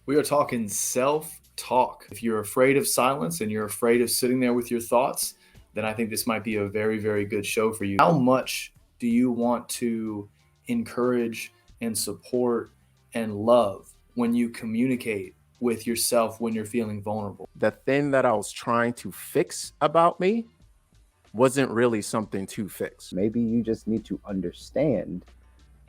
We are talking self-talk. If you're afraid of silence and you're afraid of sitting there with your thoughts, then I think this might be a very, very good show for you. How much do you want to encourage and support and love when you communicate with yourself when you're feeling vulnerable? The thing that I was trying to fix about me wasn't really something to fix. Maybe you just need to understand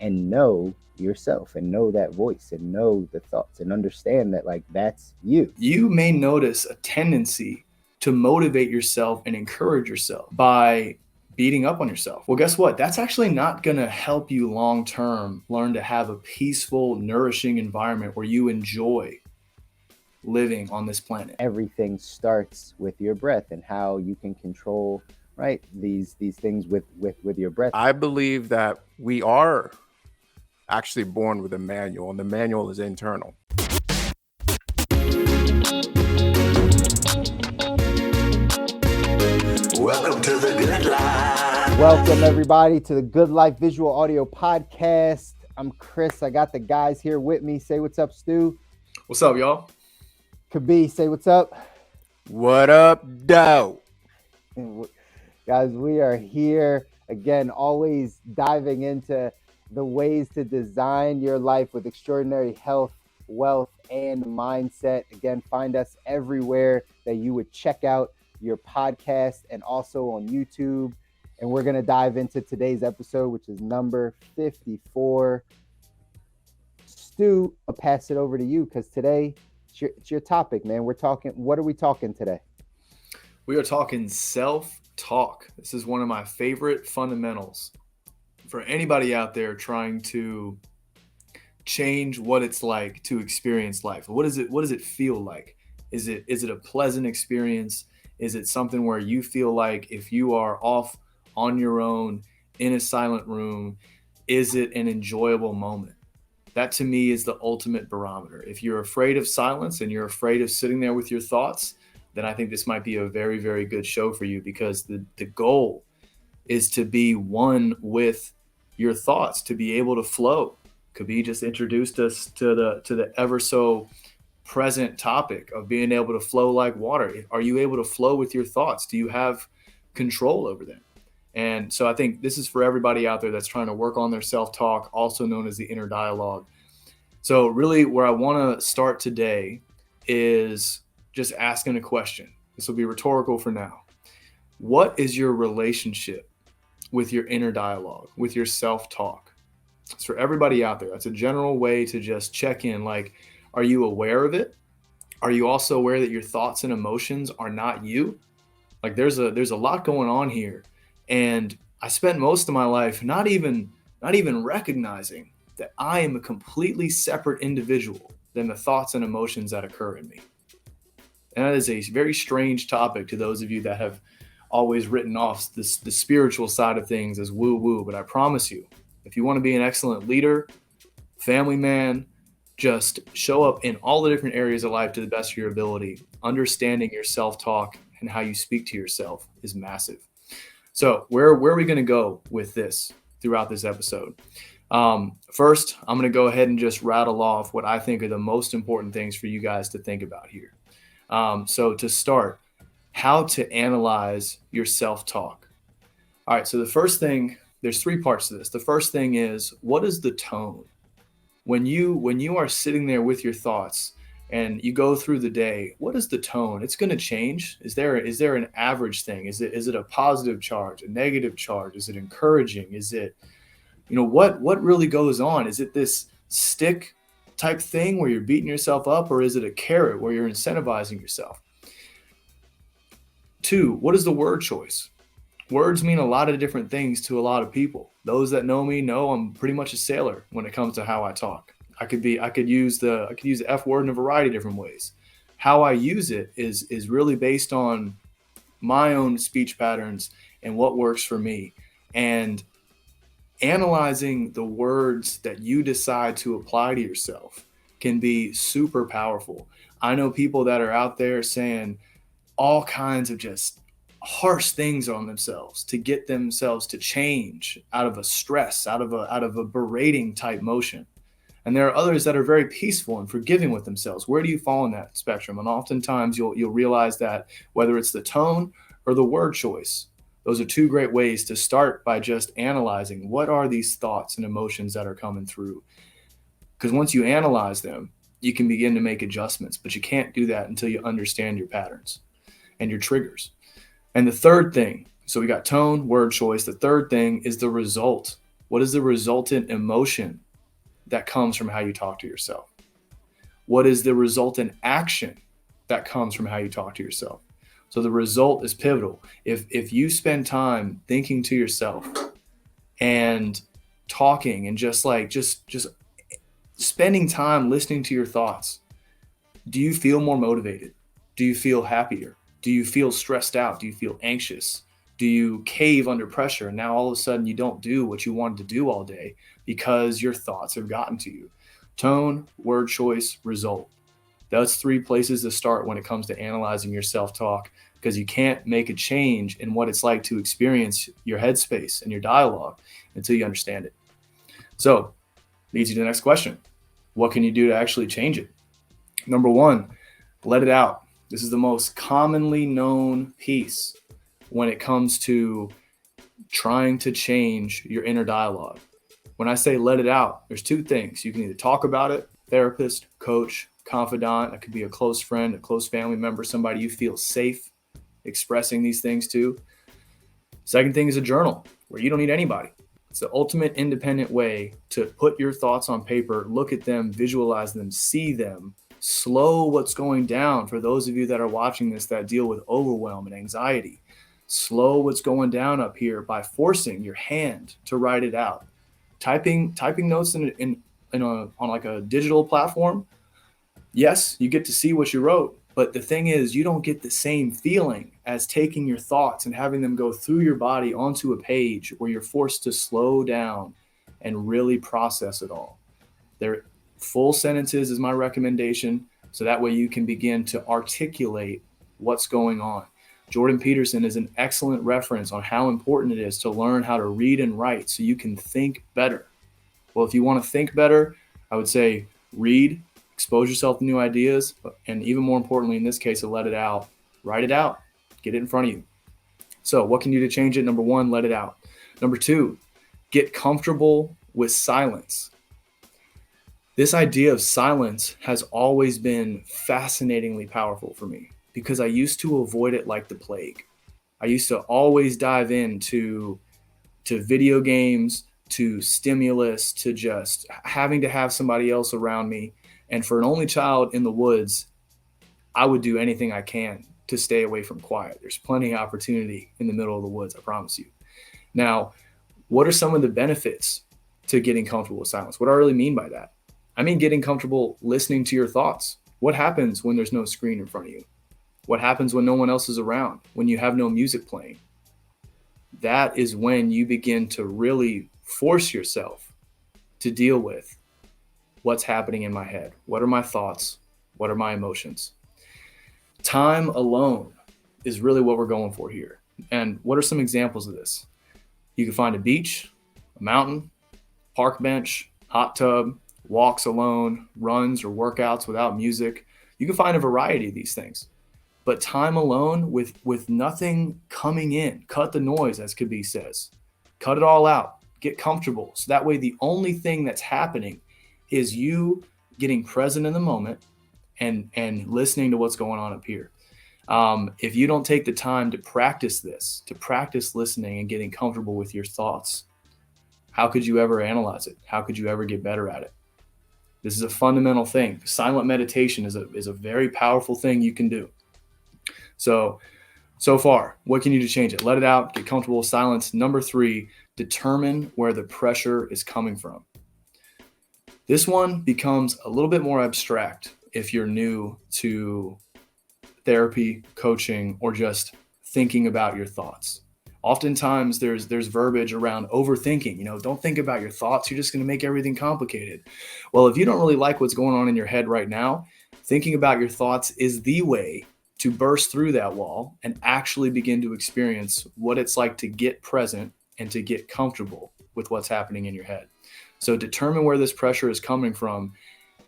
and know yourself and know that voice and know the thoughts and understand that that's you. You may notice a tendency to motivate yourself and encourage yourself by beating up on yourself. Well, guess what? That's actually not going to help you long term learn to have a peaceful, nourishing environment where you enjoy living on this planet. Everything starts with your breath and how you can control these things with your breath. I believe that we are actually born with a manual, and the manual is internal. Welcome to the Good Life. Welcome everybody to the Good Life Visual Audio Podcast. I'm Chris. I got the guys here with me. Say what's up, Stu. What's up, y'all? Kabi, say what's up. What up, doe? Guys, we are here again, always diving into the ways to design your life with extraordinary health, wealth, and mindset. Again, find us everywhere that you would check out your podcast and also on YouTube. And we're going to dive into today's episode, which is number 54. Stu, I'll pass it over to you because today it's your topic, man. What are we talking today? We are talking self-talk. This is one of my favorite fundamentals for anybody out there trying to change what it's like to experience life. What does it feel like? Is it a pleasant experience? Is it something where you feel like if you are off on your own in a silent room, is it an enjoyable moment? That to me is the ultimate barometer. If you're afraid of silence and you're afraid of sitting there with your thoughts, then I think this might be a very, very good show for you, because the goal is to be one with your thoughts, to be able to flow. Kabi just introduced us to the ever so present topic of being able to flow like water. Are you able to flow with your thoughts? Do you have control over them? And so I think this is for everybody out there that's trying to work on their self-talk, also known as the inner dialogue. So really where I want to start today is just asking a question. This will be rhetorical for now. What is your relationship with your inner dialogue, with your self-talk? It's for everybody out there. That's a general way to just check in. Like, are you aware of it? Are you also aware that your thoughts and emotions are not you? Like there's a lot going on here. And I spent most of my life not even recognizing that I am a completely separate individual than the thoughts and emotions that occur in me. And that is a very strange topic to those of you that have always written off the spiritual side of things as woo-woo. But I promise you, if you want to be an excellent leader, family man, just show up in all the different areas of life to the best of your ability. Understanding your self-talk and how you speak to yourself is massive. So where are we going to go with this throughout this episode? First, I'm going to go ahead and just rattle off what I think are the most important things for you guys to think about here. So to start, how to analyze your self-talk. All right, so the first thing, there's three parts to this. The first thing is, what is the tone? When you are sitting there with your thoughts and you go through the day, what is the tone? It's going to change. Is there an average thing? Is it a positive charge, a negative charge? Is it encouraging? Is it, what really goes on? Is it this stick type thing where you're beating yourself up, or is it a carrot where you're incentivizing yourself? 2, what is the word choice? Words mean a lot of different things to a lot of people. Those that know me know I'm pretty much a sailor when it comes to how I talk. I could use the F word in a variety of different ways. How I use it is really based on my own speech patterns and what works for me. And analyzing the words that you decide to apply to yourself can be super powerful. I know people that are out there saying all kinds of just harsh things on themselves to get themselves to change out of a stress, out of a berating type motion. And there are others that are very peaceful and forgiving with themselves. Where do you fall in that spectrum? And oftentimes you'll realize that whether it's the tone or the word choice, those are two great ways to start by just analyzing what are these thoughts and emotions that are coming through. Because once you analyze them, you can begin to make adjustments, but you can't do that until you understand your patterns and your triggers. And the third thing, so we got tone, word choice. The third thing is the result. What is the resultant emotion that comes from how you talk to yourself? What is the resultant action that comes from how you talk to yourself? So the result is pivotal. If you spend time thinking to yourself and talking and just spending time listening to your thoughts, do you feel more motivated? Do you feel happier? Do you feel stressed out? Do you feel anxious? Do you cave under pressure? And now all of a sudden you don't do what you wanted to do all day because your thoughts have gotten to you. Tone, word choice, result. That's three places to start when it comes to analyzing your self-talk, because you can't make a change in what it's like to experience your headspace and your dialogue until you understand it. So, leads you to the next question. What can you do to actually change it? Number one, let it out. This is the most commonly known piece when it comes to trying to change your inner dialogue. When I say let it out, there's two things. You can either talk about it, therapist, coach, confidant. That could be a close friend, a close family member, somebody you feel safe expressing these things to. Second thing is a journal where you don't need anybody. It's the ultimate independent way to put your thoughts on paper, look at them, visualize them, see them, slow what's going down. For those of you that are watching this that deal with overwhelm and anxiety, slow what's going down up here by forcing your hand to write it out. Typing notes on like a digital platform. Yes, you get to see what you wrote, but the thing is, you don't get the same feeling as taking your thoughts and having them go through your body onto a page where you're forced to slow down and really process it all. They're full sentences is my recommendation, so that way you can begin to articulate what's going on. Jordan Peterson is an excellent reference on how important it is to learn how to read and write so you can think better. Well, if you want to think better, I would say read, expose yourself to new ideas, and even more importantly, in this case, let it out. Write it out. Get it in front of you. So what can you do to change it? Number one, let it out. Number two, get comfortable with silence. This idea of silence has always been fascinatingly powerful for me because I used to avoid it like the plague. I used to always dive into video games, to stimulus, to just having to have somebody else around me. And for an only child in the woods, I would do anything I can to stay away from quiet. There's plenty of opportunity in the middle of the woods, I promise you. Now, what are some of the benefits to getting comfortable with silence? What do I really mean by that? I mean getting comfortable listening to your thoughts. What happens when there's no screen in front of you? What happens when no one else is around? When you have no music playing? That is when you begin to really force yourself to deal with what's happening in my head. What are my thoughts? What are my emotions? Time alone is really what we're going for here. And what are some examples of this? You can find a beach, a mountain, park bench, hot tub, walks alone, runs or workouts without music. You can find a variety of these things. But time alone with nothing coming in, cut the noise, as Kabir says. Cut it all out. Get comfortable. So that way the only thing that's happening is you getting present in the moment and listening to what's going on up here. If you don't take the time to practice this, to practice listening and getting comfortable with your thoughts, how could you ever analyze it? How could you ever get better at it? This is a fundamental thing. Silent meditation is a very powerful thing you can do. So far, what can you do to change it? Let it out, get comfortable with silence. Number 3, determine where the pressure is coming from. This one becomes a little bit more abstract if you're new to therapy, coaching, or just thinking about your thoughts. Oftentimes there's verbiage around overthinking. Don't think about your thoughts. You're just going to make everything complicated. Well, if you don't really like what's going on in your head right now, thinking about your thoughts is the way to burst through that wall and actually begin to experience what it's like to get present and to get comfortable with what's happening in your head. So determine where this pressure is coming from.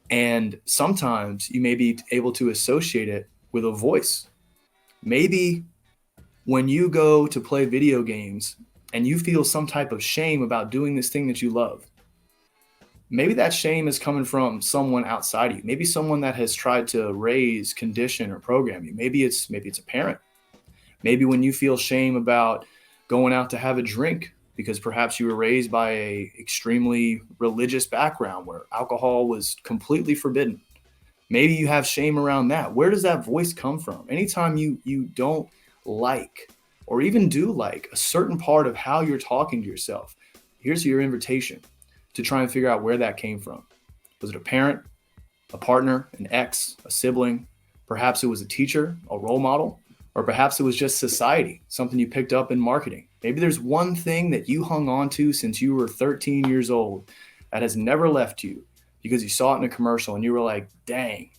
And sometimes you may be able to associate it with a voice. Maybe when you go to play video games and you feel some type of shame about doing this thing that you love, maybe that shame is coming from someone outside of you. Maybe someone that has tried to raise, condition, or program you. Maybe it's a parent. Maybe when you feel shame about going out to have a drink because perhaps you were raised by a extremely religious background where alcohol was completely forbidden. Maybe you have shame around that. Where does that voice come from? Anytime you don't like or even do like a certain part of how you're talking to yourself, here's your invitation to try and figure out where that came from. Was it a parent, a partner, an ex, a sibling? Perhaps it was a teacher, a role model, or perhaps it was just society, something you picked up in marketing. Maybe there's one thing that you hung on to since you were 13 years old that has never left you because you saw it in a commercial and you were like, dang,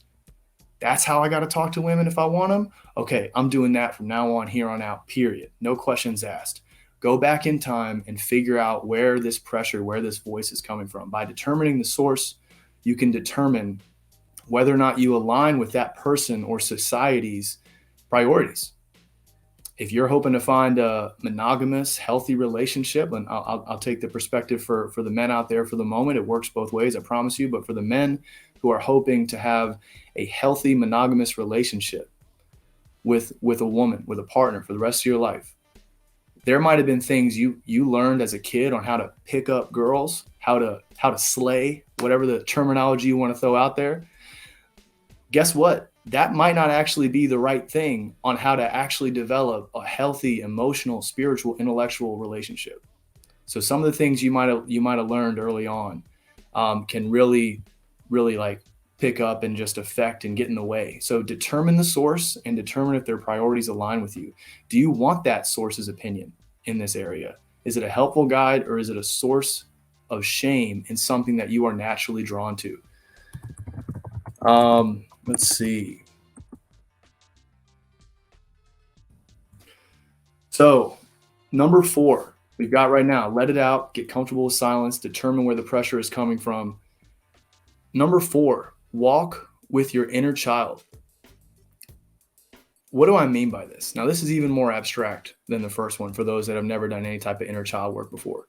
that's how I got to talk to women if I want them? Okay, I'm doing that from now on, here on out, period. No questions asked. Go back in time and figure out where this pressure, where this voice is coming from. By determining the source, you can determine whether or not you align with that person or society's priorities. If you're hoping to find a monogamous, healthy relationship, and I'll take the perspective for the men out there for the moment, it works both ways, I promise you, but for the men who are hoping to have a healthy, monogamous relationship with a woman, with a partner for the rest of your life, there might have been things you learned as a kid on how to pick up girls, how to slay, whatever the terminology you want to throw out there. Guess what? That might not actually be the right thing on how to actually develop a healthy, emotional, spiritual, intellectual relationship. So some of the things you might have learned early on can really like pick up and just affect and get in the way. So determine the source and determine if their priorities align with you. Do you want that source's opinion in this area? Is it a helpful guide or is it a source of shame in something that you are naturally drawn to? Let's see. So number 4, we've got right now, let it out, get comfortable with silence, determine where the pressure is coming from. Number 4, walk with your inner child. What do I mean by this? Now, this is even more abstract than the first one for those that have never done any type of inner child work before.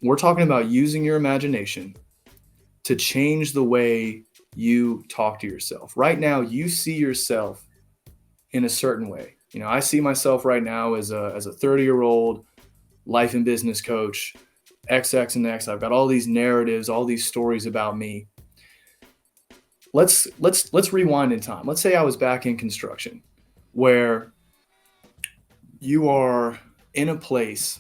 We're talking about using your imagination to change the way you talk to yourself. Right now, you see yourself in a certain way. You know, I see myself right now as a 30-year-old life and business coach, XX and X. I've got all these narratives, all these stories about me. Let's rewind in time. Let's say I was back in construction where you are in a place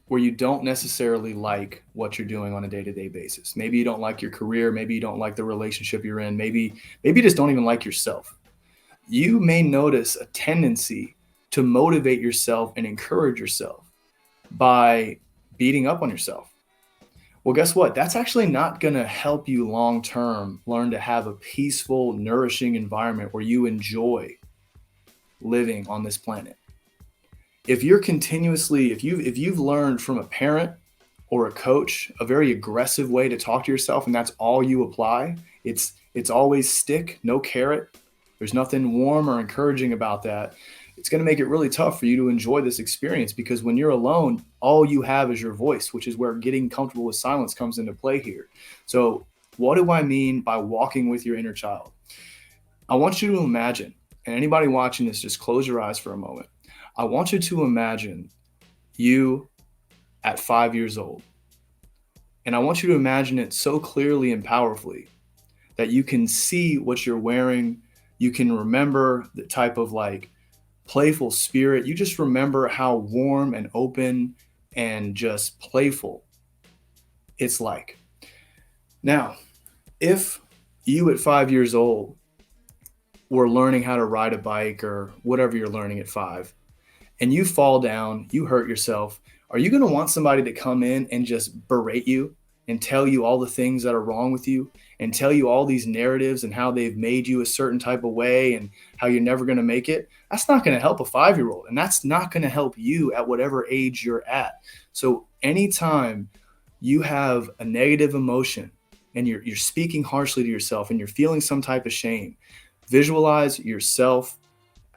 where you don't necessarily like what you're doing on a day-to-day basis. Maybe you don't like your career. Maybe you don't like the relationship you're in. Maybe you just don't even like yourself. You may notice a tendency to motivate yourself and encourage yourself by beating up on yourself. Well, guess what? That's actually not going to help you long-term learn to have a peaceful, nourishing environment where you enjoy living on this planet. If you're continuously, if you've learned from a parent or a coach a very aggressive way to talk to yourself and that's all you apply, it's always stick, no carrot. There's nothing warm or encouraging about that. It's going to make it really tough for you to enjoy this experience because when you're alone, all you have is your voice, which is where getting comfortable with silence comes into play here. So what do I mean by walking with your inner child? I want you to imagine, and anybody watching this, just close your eyes for a moment. I want you to imagine you at 5 years old. And I want you to imagine it so clearly and powerfully that you can see what you're wearing. You can remember the type of like playful spirit. You just remember how warm and open and just playful it's like. Now, if you at 5 years old were learning how to ride a bike or whatever you're learning at 5, and you fall down, you hurt yourself, are you going to want somebody to come in and just berate you and tell you all the things that are wrong with you and tell you all these narratives and how they've made you a certain type of way and how you're never going to make it? That's not going to help a 5-year-old, and that's not going to help you at whatever age you're at. So anytime you have a negative emotion and you're speaking harshly to yourself and you're feeling some type of shame, visualize yourself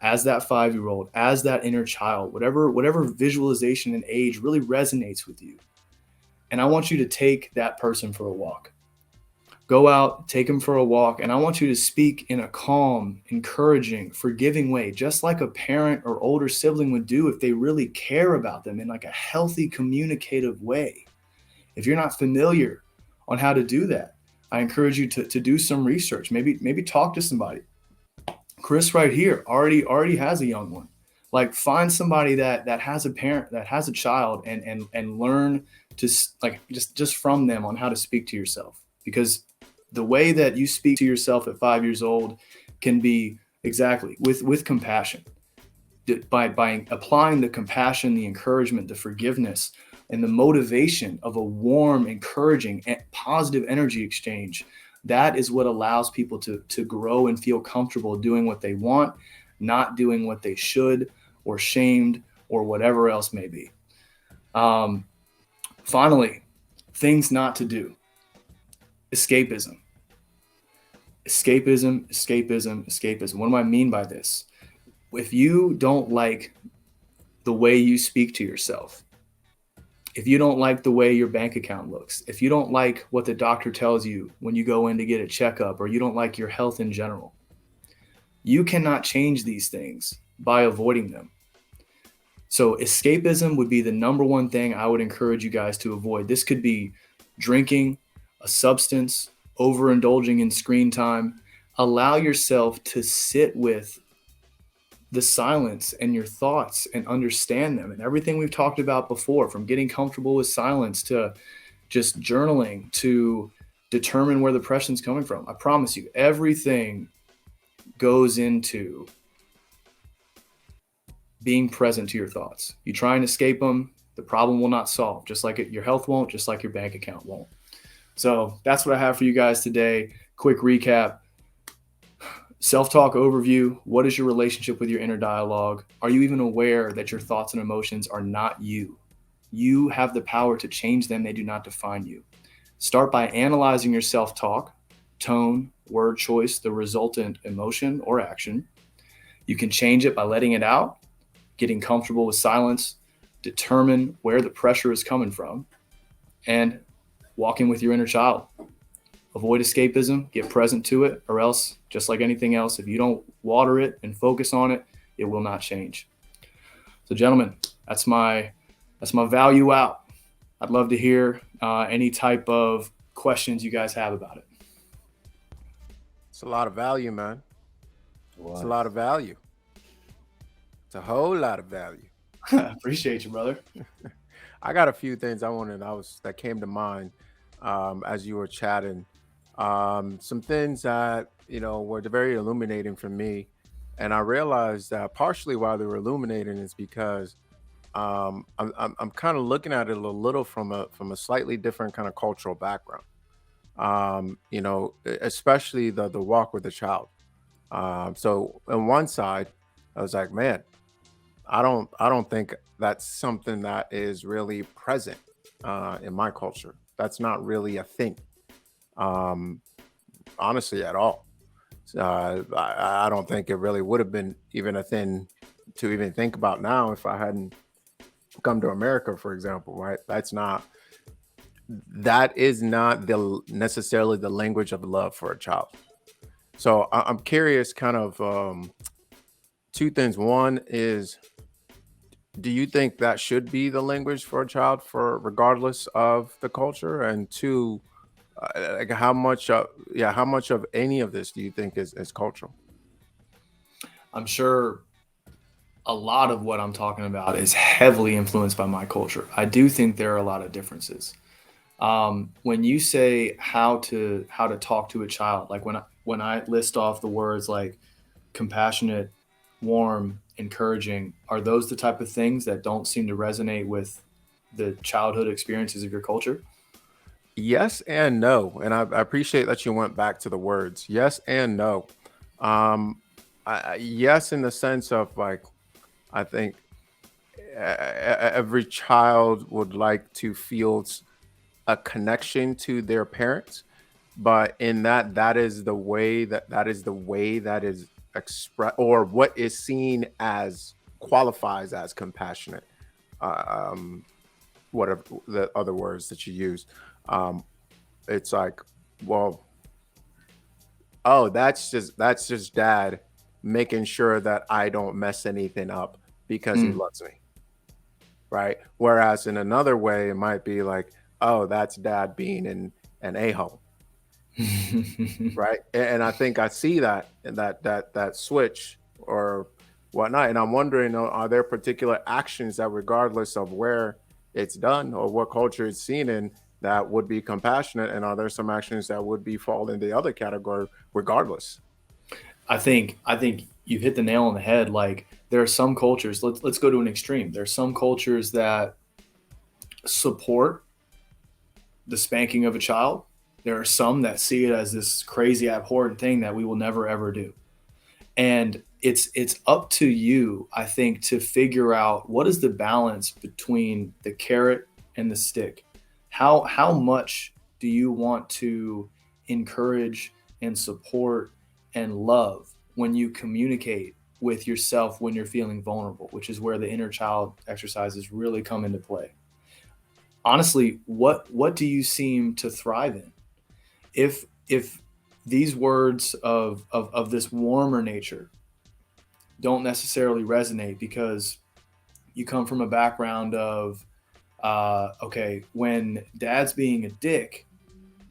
as that 5-year-old, as that inner child, whatever visualization and age really resonates with you. And I want you to take that person for a walk. Go out, take them for a walk, and I want you to speak in a calm, encouraging, forgiving way, just like a parent or older sibling would do if they really care about them in like a healthy, communicative way. If you're not familiar on how to do that, I encourage you to do some research. Maybe talk to somebody. Chris right here already has a young one. Like find somebody that has a parent, that has a child, and learn to like just from them on how to speak to yourself, because the way that you speak to yourself at 5 years old can be exactly with compassion. By applying the compassion, the encouragement, the forgiveness, and the motivation of a warm, encouraging, and positive energy exchange, that is what allows people to grow and feel comfortable doing what they want, not doing what they should, or shamed, or whatever else may be. Finally, things not to do. Escapism. Escapism, escapism, escapism. What do I mean by this? If you don't like the way you speak to yourself, if you don't like the way your bank account looks, if you don't like what the doctor tells you when you go in to get a checkup, or you don't like your health in general, you cannot change these things by avoiding them. So escapism would be the number one thing I would encourage you guys to avoid. This could be drinking, a substance, overindulging in screen time. Allow yourself to sit with the silence and your thoughts and understand them, and everything we've talked about before, from getting comfortable with silence to just journaling to determine where the pressure's coming from. I promise you, everything goes into being present to your thoughts. You try and escape them, the problem will not solve, just like your health won't, just like your bank account won't. So that's what I have for you guys today. Quick recap. Self-talk overview. What is your relationship with your inner dialogue? Are you even aware that your thoughts and emotions are not you? You have the power to change them. They do not define you. Start by analyzing your self-talk, tone, word choice, the resultant emotion or action. You can change it by letting it out, getting comfortable with silence, determine where the pressure is coming from, and walking with your inner child. Avoid escapism, get present to it, or else, just like anything else, if you don't water it and focus on it, it will not change. So, gentlemen, that's my value out. I'd love to hear any type of questions you guys have about it. It's a lot of value, man. It's a lot of value. It's a whole lot of value. Appreciate you, brother. I got a few things that came to mind as you were chatting. Some things that were very illuminating for me, and I realized that partially why they were illuminating is because I'm kind of looking at it a little from a slightly different kind of cultural background. Especially the walk with the child. So on one side, I was like, man, I don't think that's something that is really present in my culture. That's not really a thing, honestly, at all. I don't think it really would have been even a thing to even think about now if I hadn't come to America, for example. Right? That is not necessarily the language of love for a child. So I'm curious, kind of two things. One is, do you think that should be the language for a child, for regardless of the culture? And two, like how much of any of this do you think is cultural? I'm sure a lot of what I'm talking about is heavily influenced by my culture. I do think there are a lot of differences. When you say how to talk to a child, like when I list off the words like compassionate, warm, encouraging, are those the type of things that don't seem to resonate with the childhood experiences of your culture? Yes and no. And I appreciate that you went back to the words. Yes and no. Yes, in the sense of like, I think every child would like to feel a connection to their parents, but in that is the way that is expressed, or what is seen as qualifies as compassionate. Um, whatever the other words that you use. Um, it's like, well, oh, that's just dad making sure that I don't mess anything up because he Mm. loves me, right? Whereas in another way, it might be like, oh, that's dad being an a-hole, right? And I think I see that and that switch or whatnot. And I'm wondering, are there particular actions that, regardless of where it's done or what culture it's seen in, that would be compassionate, and are there some actions that would be fall in the other category regardless? I think you hit the nail on the head. Like, there are some cultures. Let's go to an extreme. There are some cultures that support the spanking of a child. There are some that see it as this crazy abhorrent thing that we will never ever do. And it's up to you, I think, to figure out what is the balance between the carrot and the stick. How much do you want to encourage and support and love when you communicate with yourself when you're feeling vulnerable, which is where the inner child exercises really come into play. Honestly, what do you seem to thrive in? If these words of this warmer nature don't necessarily resonate because you come from a background of okay, when dad's being a dick,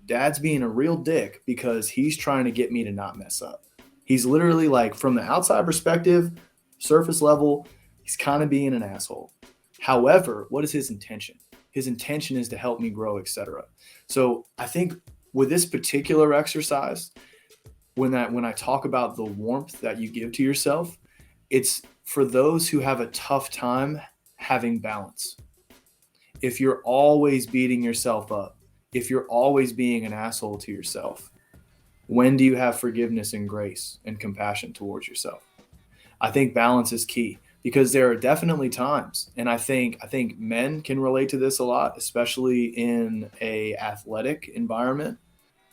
dad's being a real dick because he's trying to get me to not mess up. He's literally, like, from the outside perspective, surface level, he's kind of being an asshole. However, what is his intention? His intention is to help me grow, etc. So I think with this particular exercise, when I talk about the warmth that you give to yourself, it's for those who have a tough time having balance. If you're always beating yourself up, if you're always being an asshole to yourself, when do you have forgiveness and grace and compassion towards yourself? I think balance is key because there are definitely times, and I think men can relate to this a lot, especially in a athletic environment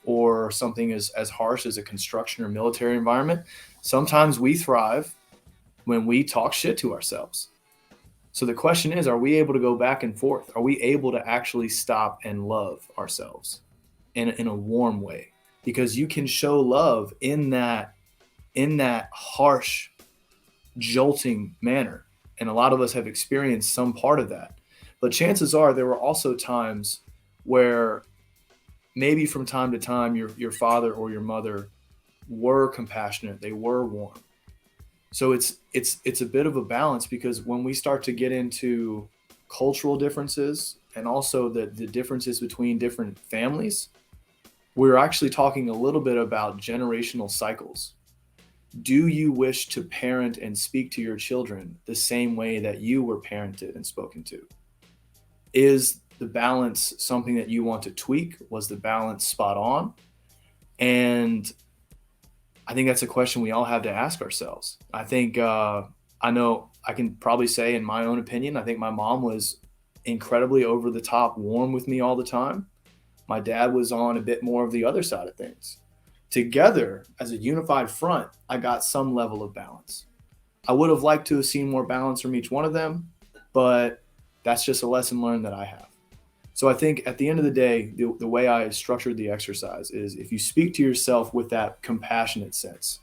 or something as harsh as a construction or military environment. Sometimes we thrive when we talk shit to ourselves. So the question is, are we able to go back and forth? Are we able to actually stop and love ourselves in a warm way? Because you can show love in that harsh, jolting manner. And a lot of us have experienced some part of that. But chances are there were also times where maybe from time to time your father or your mother were compassionate, they were warm. So it's a bit of a balance because when we start to get into cultural differences and also the differences between different families, we're actually talking a little bit about generational cycles. Do you wish to parent and speak to your children the same way that you were parented and spoken to? Is the balance something that you want to tweak? Was the balance spot on? And I think that's a question we all have to ask ourselves. I think I know I can probably say, in my own opinion, I think my mom was incredibly over the top warm with me all the time. My dad was on a bit more of the other side of things. Together, as a unified front, I got some level of balance. I would have liked to have seen more balance from each one of them, but that's just a lesson learned that I have. So I think at the end of the day, the way I structured the exercise is if you speak to yourself with that compassionate sense,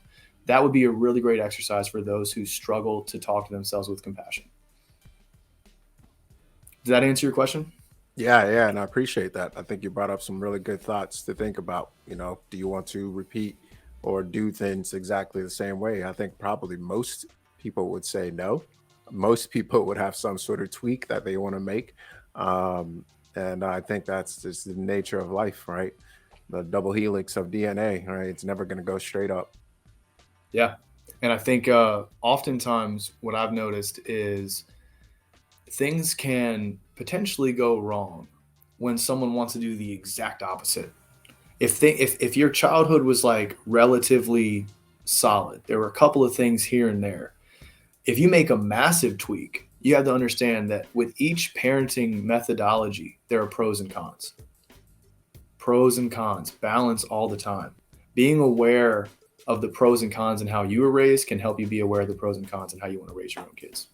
that would be a really great exercise for those who struggle to talk to themselves with compassion. Does that answer your question? Yeah, and I appreciate that. I think you brought up some really good thoughts to think about. Do you want to repeat or do things exactly the same way? I think probably most people would say no. Most people would have some sort of tweak that they want to make. And I think that's just the nature of life, right? The double helix of DNA, right? It's never going to go straight up. Yeah. And I think oftentimes what I've noticed is things can potentially go wrong when someone wants to do the exact opposite. If your childhood was like relatively solid, there were a couple of things here and there. If you make a massive tweak, you have to understand that with each parenting methodology, there are pros and cons. pros and cons, balance all the time. Being aware of the pros and cons and how you were raised can help you be aware of the pros and cons and how you want to raise your own kids.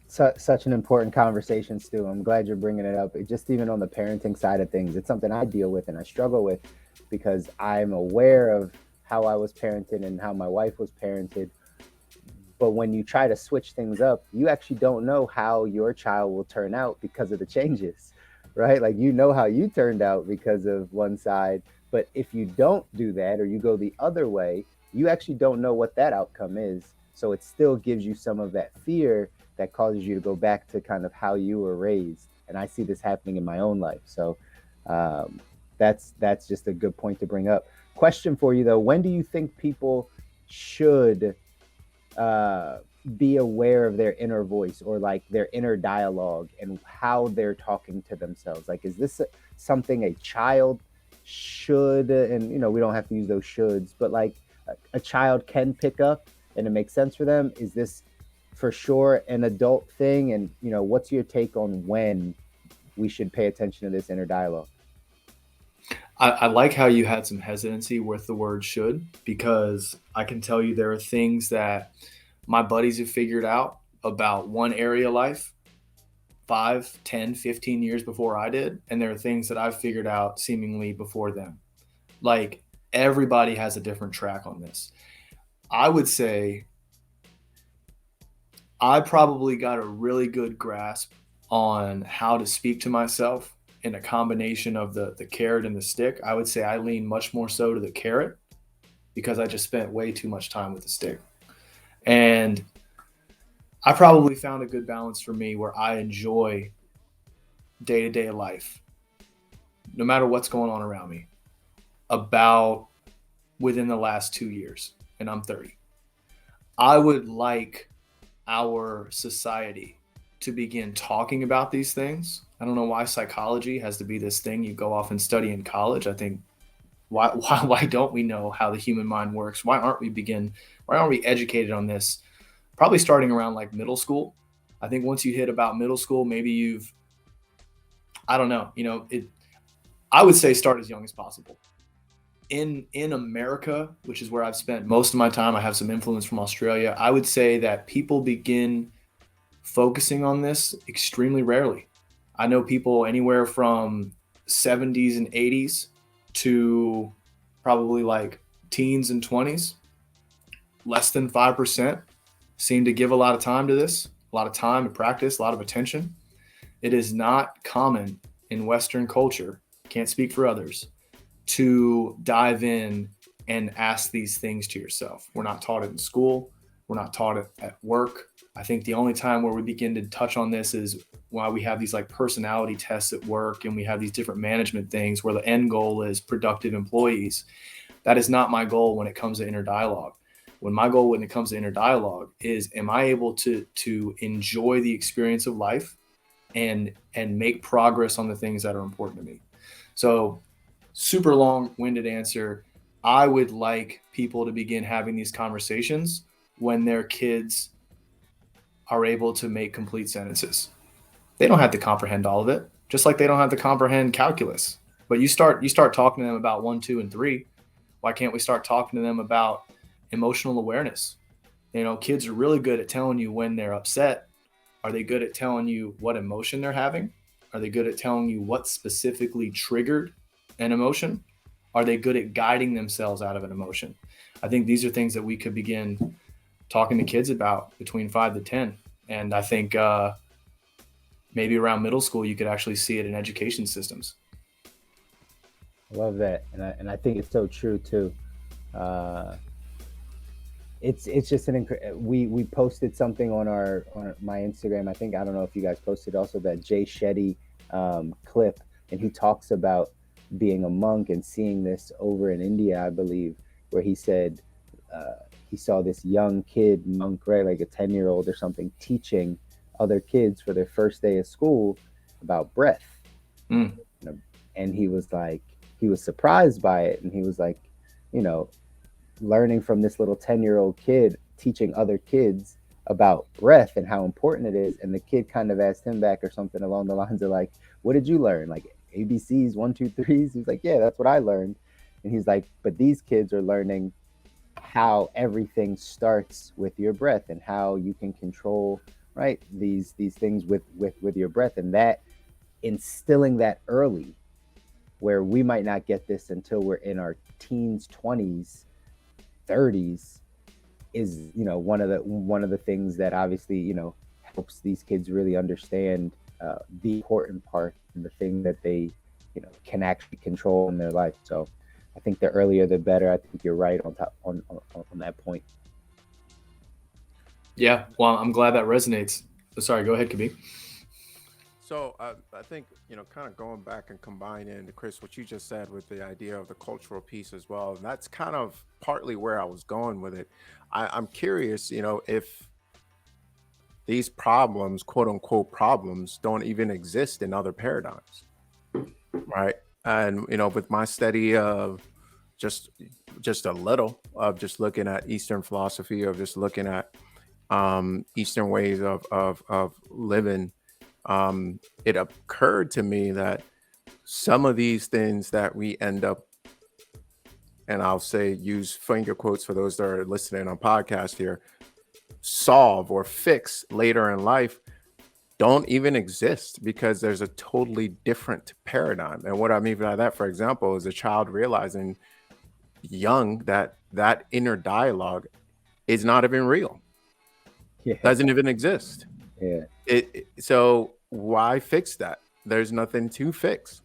Such an important conversation, Stu. I'm glad you're bringing it up. Just even on the parenting side of things, it's something I deal with and I struggle with because I'm aware of how I was parented and how my wife was parented. But when you try to switch things up, you actually don't know how your child will turn out because of the changes, right? Like, you know how you turned out because of one side. But if you don't do that or you go the other way, you actually don't know what that outcome is. So it still gives you some of that fear that causes you to go back to kind of how you were raised. And I see this happening in my own life. So that's just a good point to bring up. Question for you though: when do you think people should be aware of their inner voice or like their inner dialogue and how they're talking to themselves? Like, is this something a child should, and we don't have to use those shoulds, but like a child can pick up and it makes sense for them? Is this for sure an adult thing? And what's your take on when we should pay attention to this inner dialogue? I like how you had some hesitancy with the word should, because I can tell you there are things that my buddies have figured out about one area of life 5, 10, 15 years before I did. And there are things that I've figured out seemingly before them. Like, everybody has a different track on this. I would say I probably got a really good grasp on how to speak to myself in a combination of the carrot and the stick. I would say I lean much more so to the carrot because I just spent way too much time with the stick. And I probably found a good balance for me where I enjoy day-to-day life, no matter what's going on around me, about within the last 2 years, and I'm 30. I would like our society to begin talking about these things. I don't know why psychology has to be this thing you go off and study in college. I think why don't we know how the human mind works? Why aren't we educated on this? Probably starting around like middle school. I think once you hit about middle school, maybe I don't know, I would say start as young as possible. In America, which is where I've spent most of my time, I have some influence from Australia. I would say that people begin focusing on this extremely rarely. I know people anywhere from 70s and 80s to probably like teens and 20s. Less than 5% seem to give a lot of time to this, a lot of time to practice, a lot of attention. It is not common in Western culture, can't speak for others, to dive in and ask these things to yourself. We're not taught it in school. We're not taught it at work. I think the only time where we begin to touch on this is why we have these like personality tests at work and we have these different management things where the end goal is productive employees. That is not my goal when it comes to inner dialogue. My goal when it comes to inner dialogue is, am I able to enjoy the experience of life and make progress on the things that are important to me? So, super long-winded answer. I would like people to begin having these conversations when their kids are able to make complete sentences. They don't have to comprehend all of it, just like they don't have to comprehend calculus. But you start talking to them about 1, 2, and 3. Why can't we start talking to them about emotional awareness? Kids are really good at telling you when they're upset. Are they good at telling you what emotion they're having? Are they good at telling you what specifically triggered an emotion? Are they good at guiding themselves out of an emotion? I think these are things that we could begin talking to kids about between 5 to 10. And I think maybe around middle school, you could actually see it in education systems. I love that. And I think it's so true too. It's just we posted something on my Instagram. I don't know if you guys posted also that Jay Shetty clip, and he talks about being a monk and seeing this over in India, I believe, where he said he saw this young kid monk, right, like a 10-year-old or something, teaching other kids for their first day of school about breath. And he was surprised by it, and he was like, learning from this little 10-year-old kid teaching other kids about breath and how important it is. And the kid kind of asked him back or something along the lines of like, what did you learn? Like, ABCs, 1, 2, 3s. He's like, yeah, that's what I learned. And he's like, but these kids are learning how everything starts with your breath and how you can control, right, these things with your breath, and that instilling that early, where we might not get this until we're in our teens, 20s, 30s, is, you know, one of the things that obviously, you know, helps these kids really understand the important part and the thing that they, you know, can actually control in their life. So I think the earlier the better. I think you're right on that point. Yeah, well, I'm glad that resonates. Sorry, go ahead, Kabir. So I think, you know, kind of going back and combining, Chris, what you just said with the idea of the cultural piece as well. And that's kind of partly where I was going with it. I'm curious, you know, if these problems, quote unquote problems, don't even exist in other paradigms, right? And, you know, with my study of just a little of just looking at Eastern philosophy, of just looking at Eastern ways of living, it occurred to me that some of these things that we end up, and I'll say use finger quotes for those that are listening on podcast here, solve or fix later in life don't even exist because there's a totally different paradigm. And what I mean by that, for example, is a child realizing young that that inner dialogue is not even real, Yeah. doesn't even exist. Yeah. So why fix that? There's nothing to fix.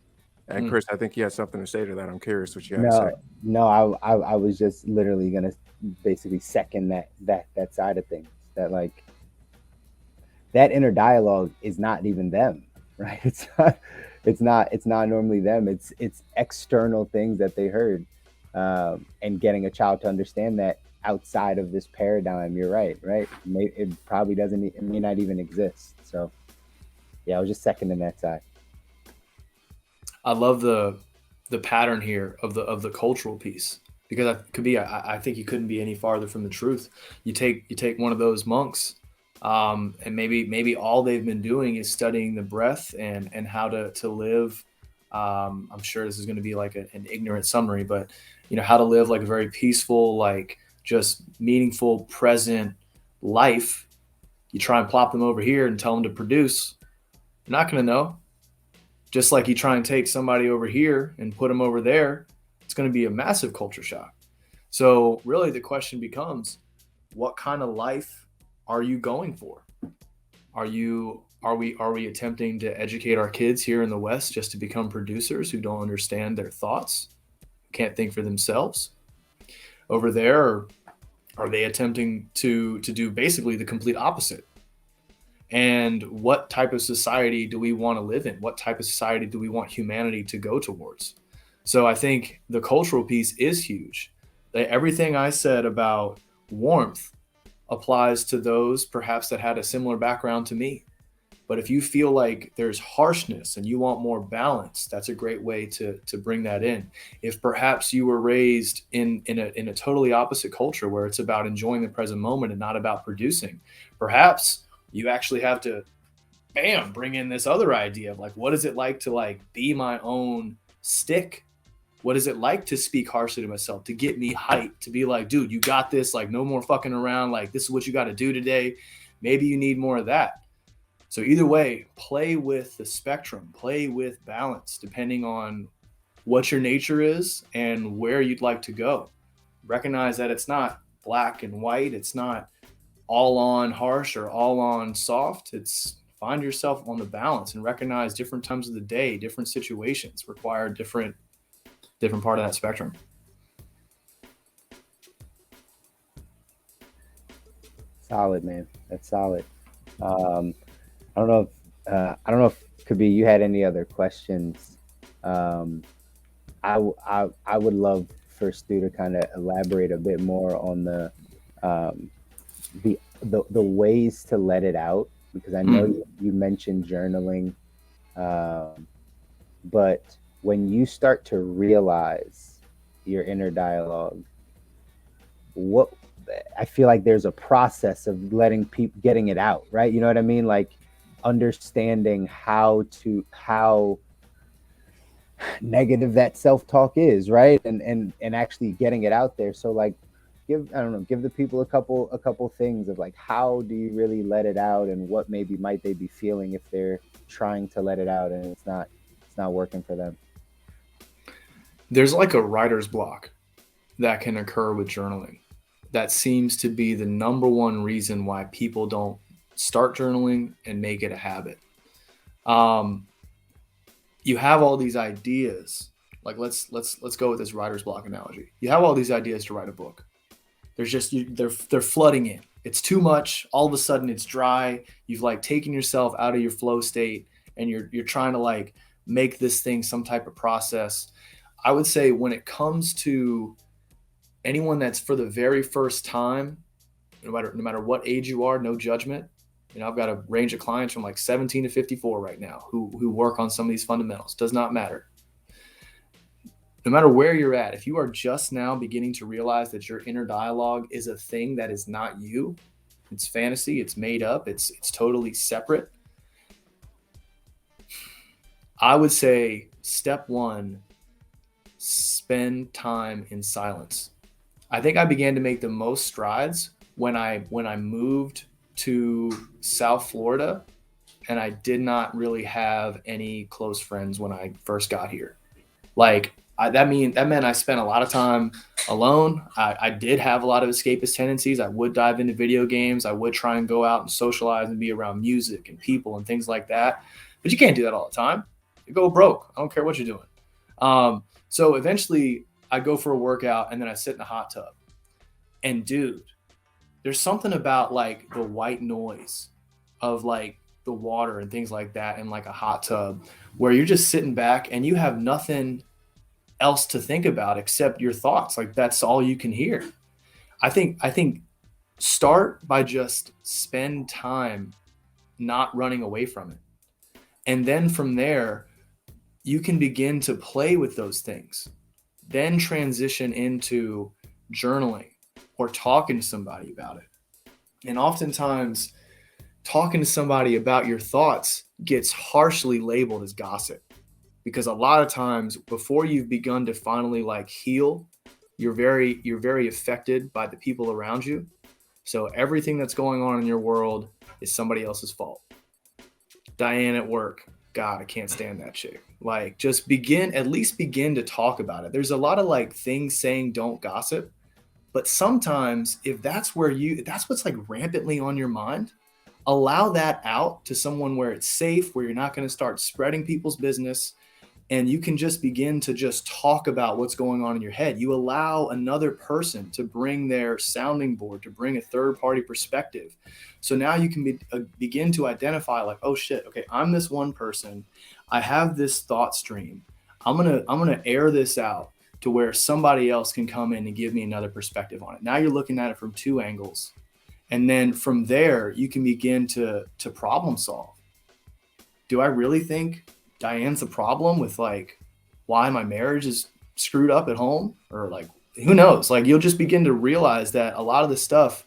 And Mm. Chris, I think you have something to say to that. I'm curious what you have to say. No, I was just literally gonna basically second that side of things. That, like, that inner dialogue is not even them, right? It's not normally them. It's external things that they heard, and getting a child to understand that outside of this paradigm, you're right. It probably doesn't. It may not even exist. So, yeah, I was just seconding that side. I love the pattern here of the cultural piece, because I think you couldn't be any farther from the truth. You take one of those monks, and maybe all they've been doing is studying the breath and how to live. I'm sure this is going to be like an ignorant summary, but you know, how to live like a very peaceful, like just meaningful, present life. You try and plop them over here and tell them to produce. You're not going to know. Just like you try and take somebody over here and put them over there, it's going to be a massive culture shock. So really the question becomes, what kind of life are you going for? Are we attempting to educate our kids here in the West just to become producers who don't understand their thoughts, can't think for themselves? Over there, are they attempting to do basically the complete opposite? And what type of society do we want to live in? What type of society do we want humanity to go towards? So I think the cultural piece is huge. Everything I said about warmth applies to those perhaps that had a similar background to me. But if you feel like there's harshness and you want more balance, that's a great way to bring that in. If perhaps you were raised in a totally opposite culture where it's about enjoying the present moment and not about producing, perhaps you actually have to, bring in this other idea of like, what is it like to like be my own stick? What is it like to speak harshly to myself, to get me hyped, to be like, dude, you got this, like no more fucking around, like this is what you got to do today. Maybe you need more of that. So either way, play with the spectrum, play with balance, depending on what your nature is and where you'd like to go. Recognize that it's not black and white. It's not all on harsh or all on soft. It's find yourself on the balance and recognize different times of the day, different situations require different part of that spectrum. Solid, man. That's solid. I don't know if Kabir, you had any other questions. I would love for Stu to kind of elaborate a bit more on the ways to let it out, because I know you mentioned journaling, but when you start to realize your inner dialogue, what I feel like there's a process of letting people getting it out, right? You know what I mean? Like understanding how negative that self-talk is, right? And actually getting it out there. So like give the people a couple things of like, how do you really let it out, and what maybe might they be feeling if they're trying to let it out and it's not working for them. There's like a writer's block that can occur with journaling. That seems to be the number one reason why people don't start journaling and make it a habit. Um, you have all these ideas. Like let's go with this writer's block analogy. You have all these ideas to write a book. There's just they're flooding in. It's too much. All of a sudden it's dry. You've like taken yourself out of your flow state, and you're trying to like make this thing some type of process. I would say when it comes to anyone that's for the very first time, no matter what age you are, no judgment. You know, I've got a range of clients from like 17 to 54 right now who work on some of these fundamentals. Does not matter. No matter where you're at, if you are just now beginning to realize that your inner dialogue is a thing that is not you, it's fantasy, it's made up, it's totally separate. I would say step one, spend time in silence. I think I began to make the most strides when I moved to South Florida, and I did not really have any close friends when I first got here. Like that meant I spent a lot of time alone. I did have a lot of escapist tendencies. I would dive into video games. I would try and go out and socialize and be around music and people and things like that. But you can't do that all the time. You go broke. I don't care what you're doing. So eventually I go for a workout and then I sit in the hot tub. And dude, there's something about like the white noise of like the water and things like that in like a hot tub where you're just sitting back and you have nothing else to think about except your thoughts. Like that's all you can hear. I think start by just spend time not running away from it. And then from there, you can begin to play with those things. Then transition into journaling or talking to somebody about it. And oftentimes, talking to somebody about your thoughts gets harshly labeled as gossip, because a lot of times before you've begun to finally like heal, you're very affected by the people around you. So everything that's going on in your world is somebody else's fault. Diane at work, God, I can't stand that chick. Like just at least begin to talk about it. There's a lot of like things saying don't gossip, but sometimes if that's what's like rampantly on your mind, allow that out to someone where it's safe, where you're not going to start spreading people's business, and you can just begin to just talk about what's going on in your head. You allow another person to bring their sounding board, to bring a third party perspective. So now you can begin to identify like, oh shit, okay, I'm this one person. I have this thought stream. I'm gonna air this out to where somebody else can come in and give me another perspective on it. Now you're looking at it from two angles. And then from there, you can begin to problem solve. Do I really think Diane's the problem with like why my marriage is screwed up at home? Or like, who knows? Like you'll just begin to realize that a lot of this stuff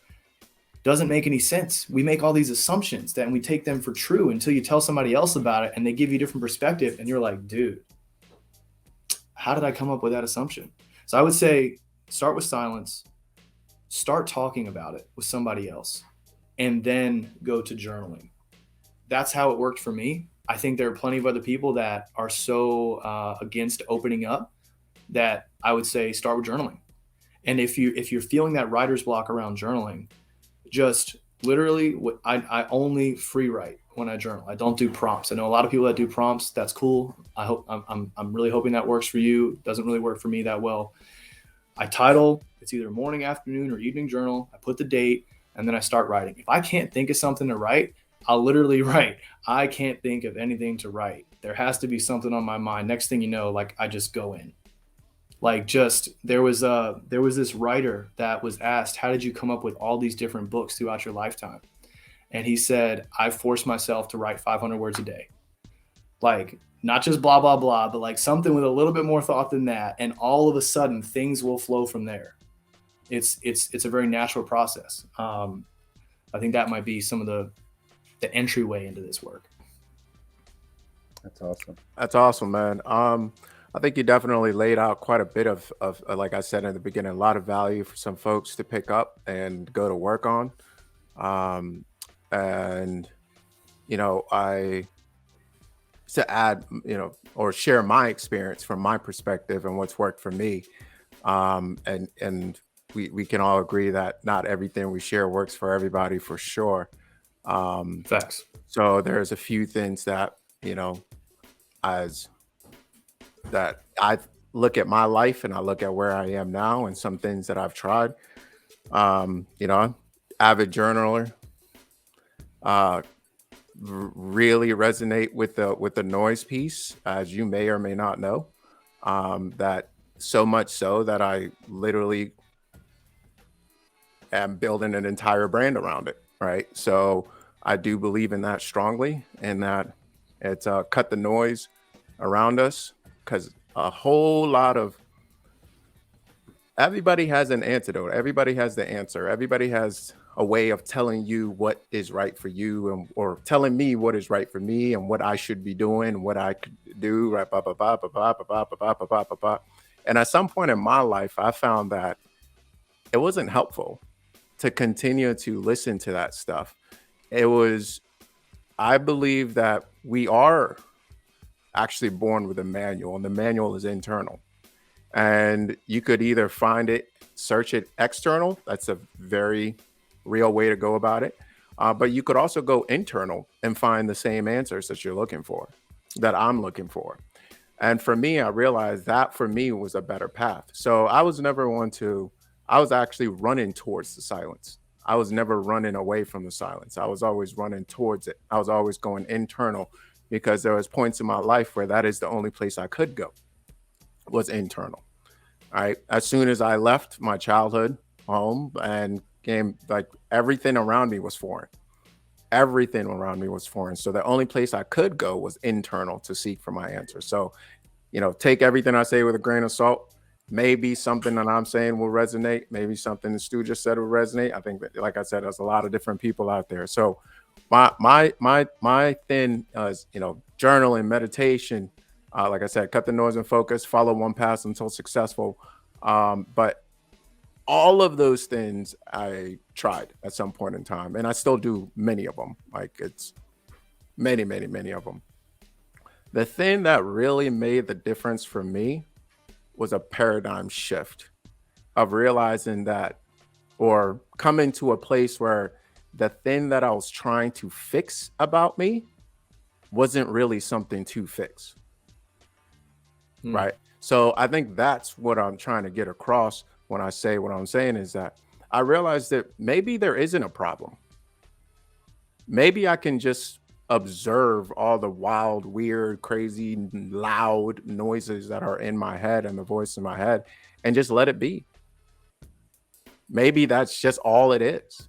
doesn't make any sense. We make all these assumptions that we take them for true until you tell somebody else about it and they give you a different perspective. And you're like, dude, how did I come up with that assumption? So I would say start with silence, start talking about it with somebody else, and then go to journaling. That's how it worked for me. I think there are plenty of other people that are so against opening up that I would say start with journaling. And if you're feeling that writer's block around journaling, just literally, I only free write when I journal. I don't do prompts. I know a lot of people that do prompts. That's cool. I'm really hoping that works for you. It doesn't really work for me that well. I title, it's either morning, afternoon, or evening journal. I put the date, and then I start writing. If I can't think of something to write, I'll literally write. I can't think of anything to write. There has to be something on my mind. Next thing you know, like I just go in. Like just there was this writer that was asked, how did you come up with all these different books throughout your lifetime? And he said, I forced myself to write 500 words a day. Like not just blah, blah, blah, but like something with a little bit more thought than that. And all of a sudden things will flow from there. It's a very natural process. I think that might be some of the entryway into this work. That's awesome. That's awesome, man. I think you definitely laid out quite a bit of like I said in the beginning, a lot of value for some folks to pick up and go to work on. Um, and I to add, or share my experience from my perspective and what's worked for me. And we can all agree that not everything we share works for everybody for sure. Um, Facts. so there's a few things that, as that I look at my life and I look at where I am now and some things that I've tried. Avid journaler, uh, really resonate with the noise piece, as you may or may not know. That so much so that I literally am building an entire brand around it. Right. So I do believe in that strongly, and that it's cut the noise around us, because a whole lot of everybody has an antidote. Everybody has the answer. Everybody has a way of telling you what is right for you, and or telling me what is right for me and what I should be doing, what I could do. Right, blah, blah, blah, blah, blah, blah, blah, blah, blah, blah, blah, blah. And at some point in my life, I found that it wasn't helpful to continue to listen to that stuff. It was, I believe that we are actually born with a manual, and the manual is internal. And you could either find it, search it external. That's a very real way to go about it. But you could also go internal and find the same answers that you're looking for, that I'm looking for. And for me, I realized that for me was a better path. So I was never one to, I was actually running towards the silence. I was never running away from the silence. I was always running towards it. I was always going internal, because there was points in my life where that is the only place I could go, was internal. All right. As soon as I left my childhood home and came, like, everything around me was foreign. Everything around me was foreign. So the only place I could go was internal to seek for my answer. So, take everything I say with a grain of salt. Maybe something that I'm saying will resonate. Maybe something that Stu just said will resonate. I think that, like I said, there's a lot of different people out there. So my thing is, journaling, meditation, like I said, cut the noise and focus, follow one path until successful. But all of those things I tried at some point in time, and I still do many of them. Like, it's many, many, many of them. The thing that really made the difference for me was a paradigm shift of realizing that, or coming to a place where the thing that I was trying to fix about me wasn't really something to fix. Hmm. Right. So I think that's what I'm trying to get across when I say what I'm saying, is that I realized that maybe there isn't a problem. Maybe I can just observe all the wild, weird, crazy, loud noises that are in my head and the voice in my head, and just let it be. Maybe that's just all it is.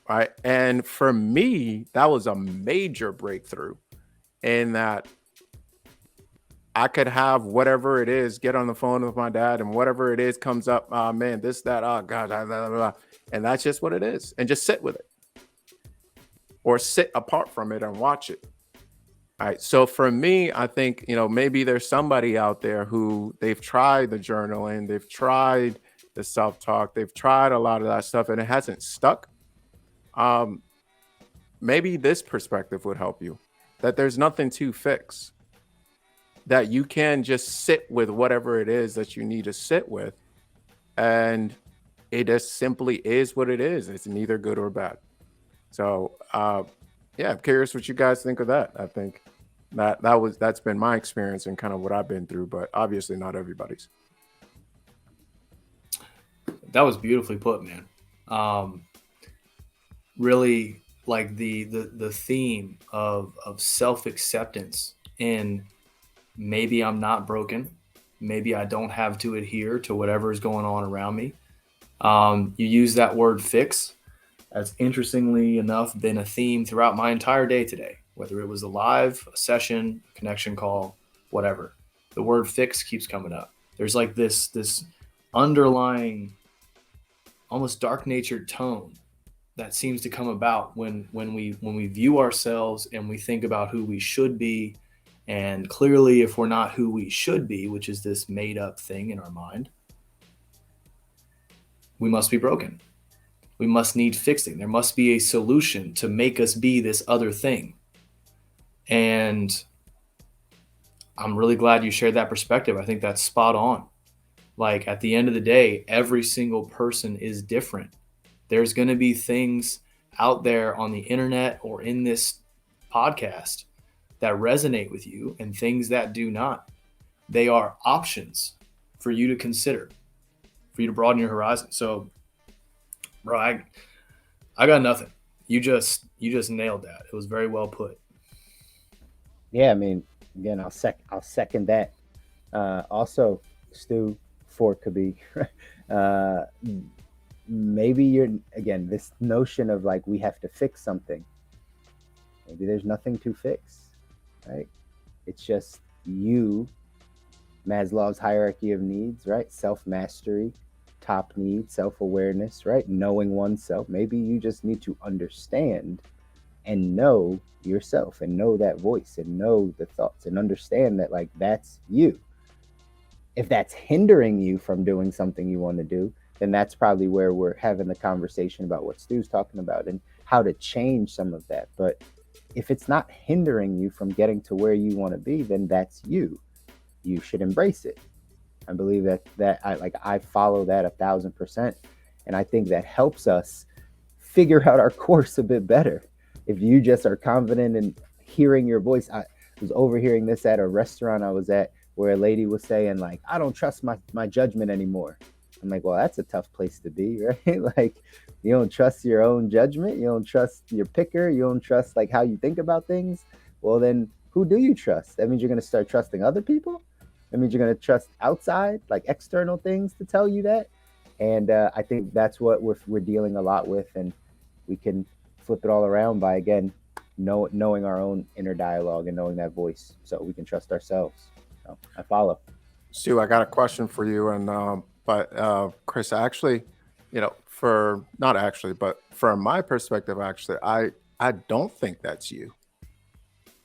Right. And for me, that was a major breakthrough, in that I could have whatever it is, get on the phone with my dad, and whatever it is comes up, oh man, this, that, oh God, blah, blah, blah. And that's just what it is. And just sit with it, or sit apart from it and watch it. All right. So for me, I think, maybe there's somebody out there who they've tried the journaling, they've tried the self-talk, they've tried a lot of that stuff, and it hasn't stuck. Um, Maybe this perspective would help you, that there's nothing to fix, that you can just sit with whatever it is that you need to sit with, and it just simply is what it is. It's neither good or bad. So yeah, I'm curious what you guys think of that. I think that's been my experience and kind of what I've been through, but obviously not everybody's. That was beautifully put, man. Really, like the theme of self acceptance, and maybe I'm not broken, maybe I don't have to adhere to whatever is going on around me. You use that word fix. That's, interestingly enough, been a theme throughout my entire day today, whether it was a live, a session, a connection call, whatever. The word fix keeps coming up. There's like this underlying, almost dark natured tone that seems to come about when we view ourselves and we think about who we should be, And clearly, if we're not who we should be, which is this made up thing in our mind, we must be broken. We must need fixing. There must be a solution to make us be this other thing. And I'm really glad you shared that perspective. I think that's spot on. Like at the end of the day, every single person is different. There's going to be things out there on the internet or in this podcast that resonate with you and things that do not. They are options for you to consider, for you to broaden your horizon. So, bro, I got nothing. You just nailed that. It was very well put. Yeah, I mean, again, I'll second that. Also, Stu, for could be maybe you're again this notion of like we have to fix something. Maybe there's nothing to fix, right? It's just you, Maslow's hierarchy of needs, right? Self-mastery, top need, self-awareness, right? Knowing oneself. Maybe you just need to understand and know yourself and know that voice and know the thoughts and understand that like that's you. If that's hindering you from doing something you want to do, then that's probably where we're having the conversation about what Stu's talking about and how to change some of that. But if it's not hindering you from getting to where you want to be, then that's you. You should embrace it. I believe that I follow that 1,000%. And I think that helps us figure out our course a bit better. If you just are confident in hearing your voice. I was overhearing this at a restaurant I was at where a lady was saying like, I don't trust my judgment anymore. I'm like, well, that's a tough place to be, right? Like, you don't trust your own judgment. You don't trust your picker. You don't trust like how you think about things. Well, then who do you trust? That means you're going to start trusting other people. That means you're going to trust outside, like external things to tell you that. And I think that's what we're dealing a lot with. And we can flip it all around by, again, knowing our own inner dialogue and knowing that voice so we can trust ourselves. So I follow. Stu, I got a question for you, and but Chris, actually, for not actually, but from my perspective, actually, I don't think that's you.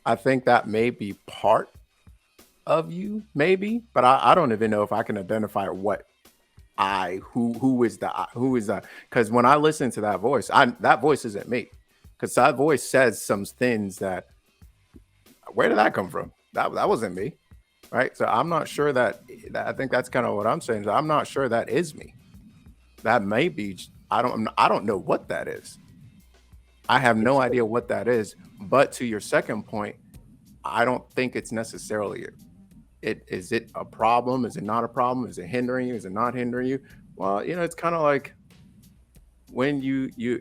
I think that may be part of you, maybe, but I don't even know if I can identify what who is that? Because when I listen to that voice, that voice isn't me, because that voice says some things that where did that come from? That wasn't me. Right. So I'm not sure that I think that's kind of what I'm saying. I'm not sure that is me. That may be. I don't know what that is. I have no idea what that is. But to your second point, I don't think it's necessarily it. Is it a problem? Is it not a problem? Is it hindering you? Is it not hindering you? Well, it's kind of like when you're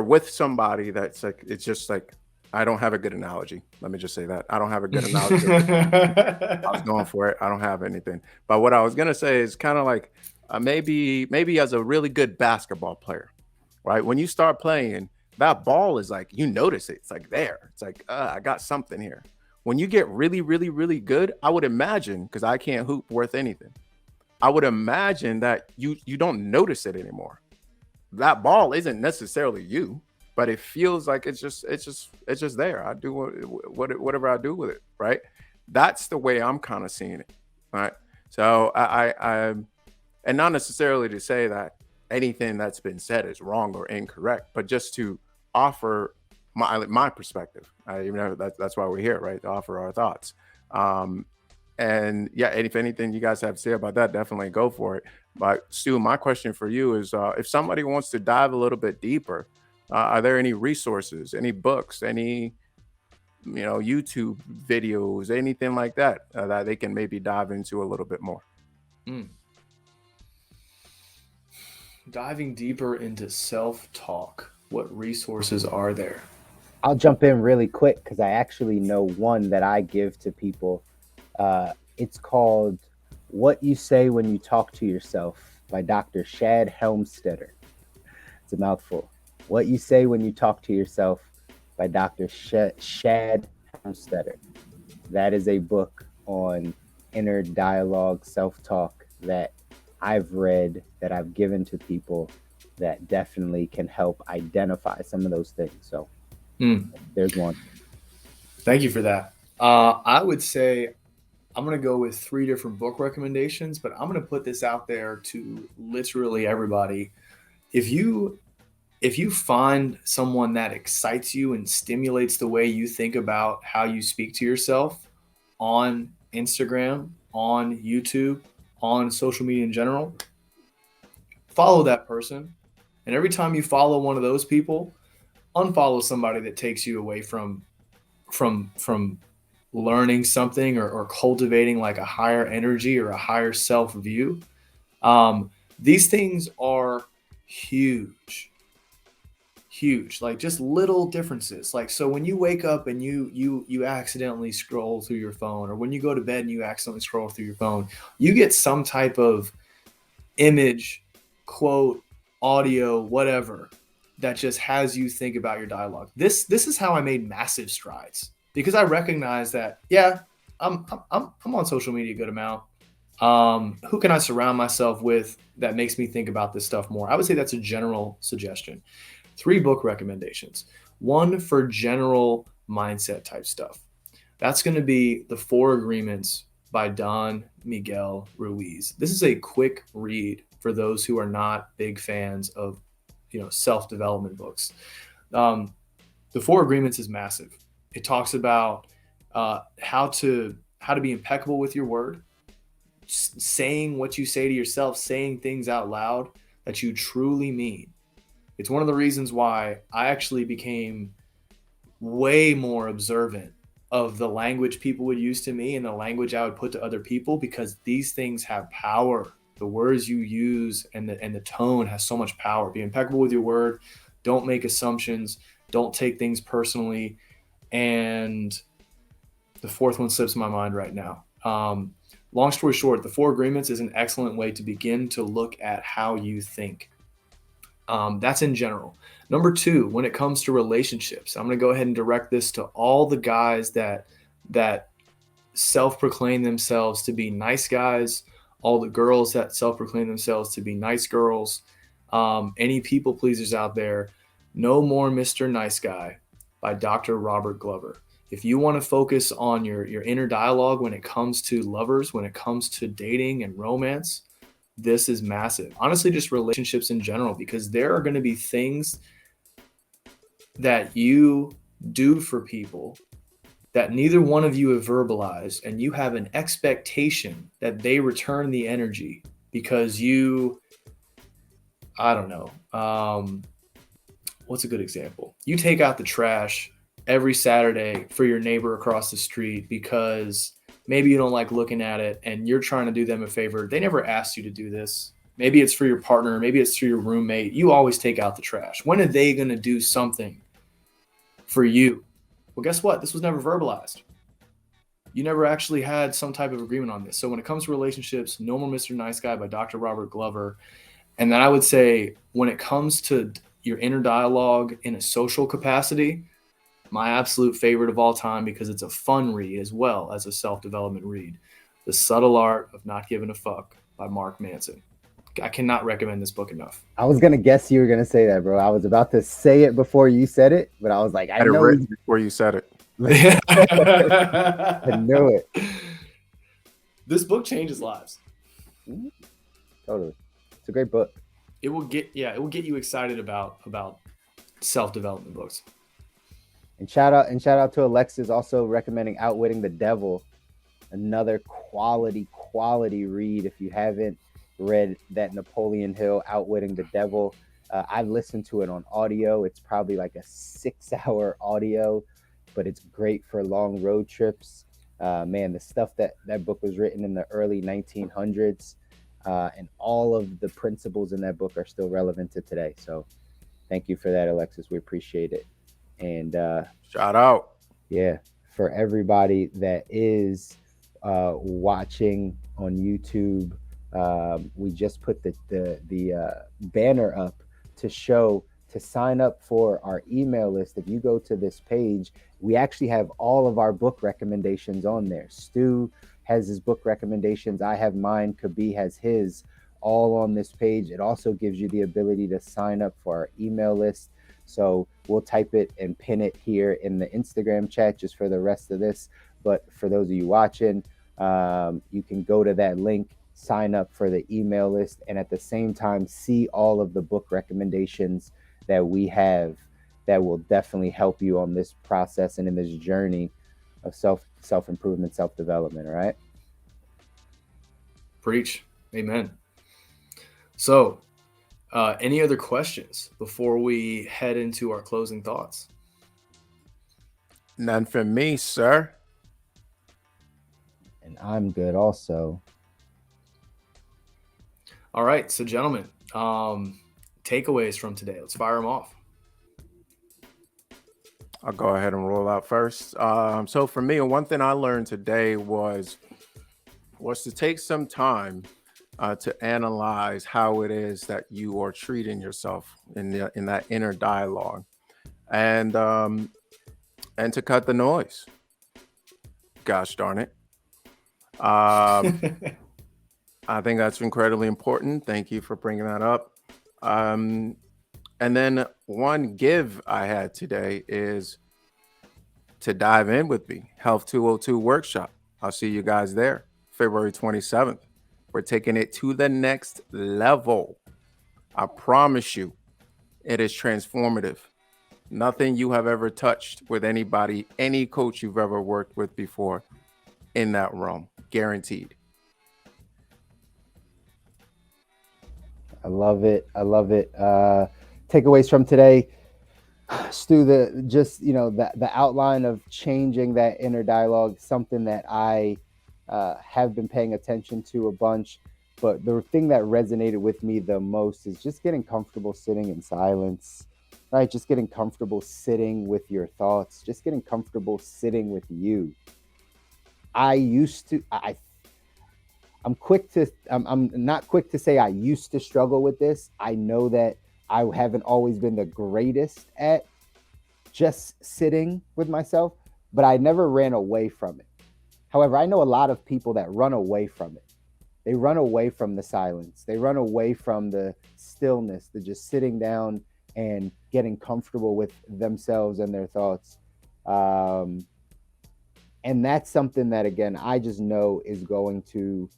with somebody that's like, it's just like, I don't have a good analogy. Let me just say that. I don't have a good analogy. I was going for it. I don't have anything. But what I was going to say is kind of like maybe as a really good basketball player, right? When you start playing, that ball is like, you notice it. It's like there. It's like, I got something here. When you get really, really, really good, I would imagine, because I can't hoop worth anything, I would imagine that you don't notice it anymore. That ball isn't necessarily you, but it feels like it's just there. I do whatever I do with it, right? That's the way I'm kind of seeing it, right? So I and not necessarily to say that anything that's been said is wrong or incorrect, but just to offer my perspective. That's why we're here, right? To offer our thoughts. And yeah, and if anything you guys have to say about that, definitely go for it. But Stu, my question for you is, if somebody wants to dive a little bit deeper, are there any resources, any books, any YouTube videos, anything like that that they can maybe dive into a little bit more? Diving deeper into self-talk, what resources are there? I'll jump in really quick because I actually know one that I give to people. It's called What You Say When You Talk to Yourself by Dr. Shad Helmstetter. It's a mouthful. What You Say When You Talk to Yourself by Dr. Shad Helmstetter. That is a book on inner dialogue, self-talk that I've read, that I've given to people that definitely can help identify some of those things. So There's one. Thank you for that. I would say I'm going to go with 3 different book recommendations, but I'm going to put this out there to literally everybody. If you find someone that excites you and stimulates the way you think about how you speak to yourself on Instagram, on YouTube, on social media in general, follow that person. And every time you follow one of those people, unfollow somebody that takes you away from learning something or cultivating like a higher energy or a higher self view. These things are huge, like just little differences. Like, so when you wake up and you accidentally scroll through your phone, or when you go to bed and you accidentally scroll through your phone, you get some type of image, quote, audio, whatever, that just has you think about your dialogue. This is how I made massive strides, because I recognize that, yeah, I'm on social media a good amount. Who can I surround myself with that makes me think about this stuff more? I would say that's a general suggestion. 3 book recommendations. 1 for general mindset type stuff. That's going to be The 4 Agreements by Don Miguel Ruiz. This is a quick read for those who are not big fans of, self-development books. The 4 Agreements is massive. It talks about how to be impeccable with your word, saying what you say to yourself, saying things out loud that you truly mean. It's one of the reasons why I actually became way more observant of the language people would use to me and the language I would put to other people, because these things have power. The words you use and the tone has so much power. Be impeccable with your word. Don't make assumptions. Don't take things personally. And the 4th one slips my mind right now. Long story short, The 4 Agreements is an excellent way to begin to look at how you think. That's in general. Number 2, when it comes to relationships, I'm going to go ahead and direct this to all the guys that self-proclaim themselves to be nice guys, all the girls that self-proclaim themselves to be nice girls, any people pleasers out there. No More Mr. Nice Guy by Dr. Robert Glover. If you want to focus on your inner dialogue when it comes to lovers, when it comes to dating and romance, this is massive. Honestly, just relationships in general, because there are going to be things that you do for people that neither one of you have verbalized, and you have an expectation that they return the energy because I don't know. What's a good example? You take out the trash every Saturday for your neighbor across the street because maybe you don't like looking at it and you're trying to do them a favor. They never asked you to do this. Maybe it's for your partner. Maybe it's for your roommate. You always take out the trash. When are they going to do something for you? Well, guess what? This was never verbalized. You never actually had some type of agreement on this. So when it comes to relationships, No More Mr. Nice Guy by Dr. Robert Glover. And then I would say when it comes to your inner dialogue in a social capacity, my absolute favorite of all time, because it's a fun read as well as a self-development read, The Subtle Art of Not Giving a Fuck by Mark Manson. I cannot recommend this book enough. I was going to guess you were going to say that, bro. I was about to say it before you said it, but I was like, I know it before you said it. I knew it. This book changes lives. Totally. It's a great book. It will get you excited about self-development books. And shout out to Alexis also recommending Outwitting the Devil, another quality read. If you haven't read that Napoleon Hill Outwitting the Devil, I've listened to it on audio. It's probably like a 6-hour audio, but it's great for long road trips. Man, the stuff that book was written in the early 1900s, and all of the principles in that book are still relevant to today. So thank you for that, Alexis. We appreciate it. And shout out. Yeah, for everybody that is watching on YouTube, we just put the banner up to sign up for our email list. If you go to this page, we actually have all of our book recommendations on there. Stu has his book recommendations. I have mine. Kabi has his, all on this page. It also gives you the ability to sign up for our email list. So we'll type it and pin it here in the Instagram chat just for the rest of this. But for those of you watching, you can go to that link, sign up for the email list, and at the same time see all of the book recommendations that we have that will definitely help you on this process and in this journey of self-improvement, self-development. All right. Preach. Amen. So, any other questions before we head into our closing thoughts? None from me, sir. And I'm good also. All right. So, gentlemen, takeaways from today. Let's fire them off. I'll go ahead and roll out first. So for me, one thing I learned today was to take some time to analyze how it is that you are treating yourself in that inner dialogue, and to cut the noise. Gosh darn it. I think that's incredibly important. Thank you for bringing that up. And then one give I had today is to dive in with me. Health 202 workshop. I'll see you guys there, February 27th. We're taking it to the next level. I promise you, it is transformative. Nothing you have ever touched with anybody, any coach you've ever worked with before in that realm. Guaranteed. I love it. I love it. Takeaways from today, Stu, the outline of changing that inner dialogue, something that I have been paying attention to a bunch. But the thing that resonated with me the most is just getting comfortable sitting in silence, right? Just getting comfortable sitting with your thoughts, just getting comfortable sitting with you. I'm not quick to say I used to struggle with this. I know that I haven't always been the greatest at just sitting with myself, but I never ran away from it. However, I know a lot of people that run away from it. They run away from the silence. They run away from the stillness, the just sitting down and getting comfortable with themselves and their thoughts. And that's something that, again, I just know is going to,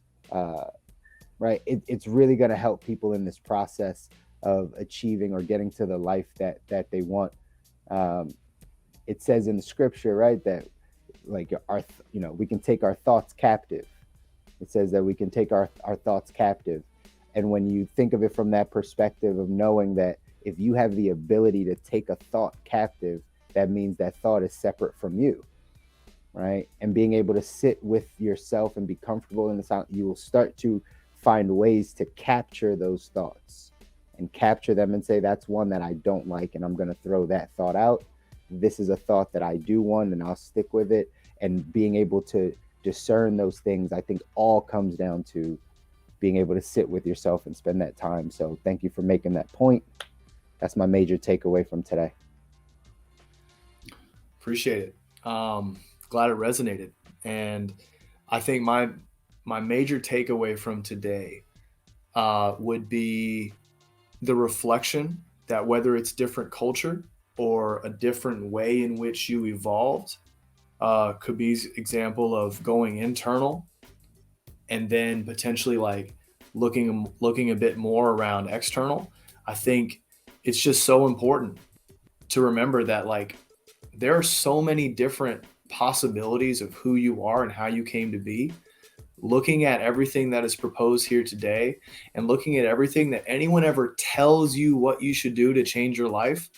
right? It's really going to help people in this process of achieving or getting to the life that they want. It says in the scripture, right, that like we can take our thoughts captive. It says that we can take our thoughts captive. And when you think of it from that perspective of knowing that if you have the ability to take a thought captive, that means that thought is separate from you, right? And being able to sit with yourself and be comfortable in the sound, you will start to find ways to capture those thoughts and capture them and say, that's one that I don't like, and I'm going to throw that thought out. This is a thought that I do want, and I'll stick with it. And being able to discern those things, I think all comes down to being able to sit with yourself and spend that time. So thank you for making that point. That's my major takeaway from today. Appreciate it. Glad it resonated. And I think my major takeaway from today would be the reflection that whether it's different culture or a different way in which you evolved, could be example of going internal and then potentially like looking a bit more around external. I think it's just so important to remember that like there are so many different possibilities of who you are and how you came to be. Looking at everything that is proposed here today and looking at everything that anyone ever tells you what you should do to change your life,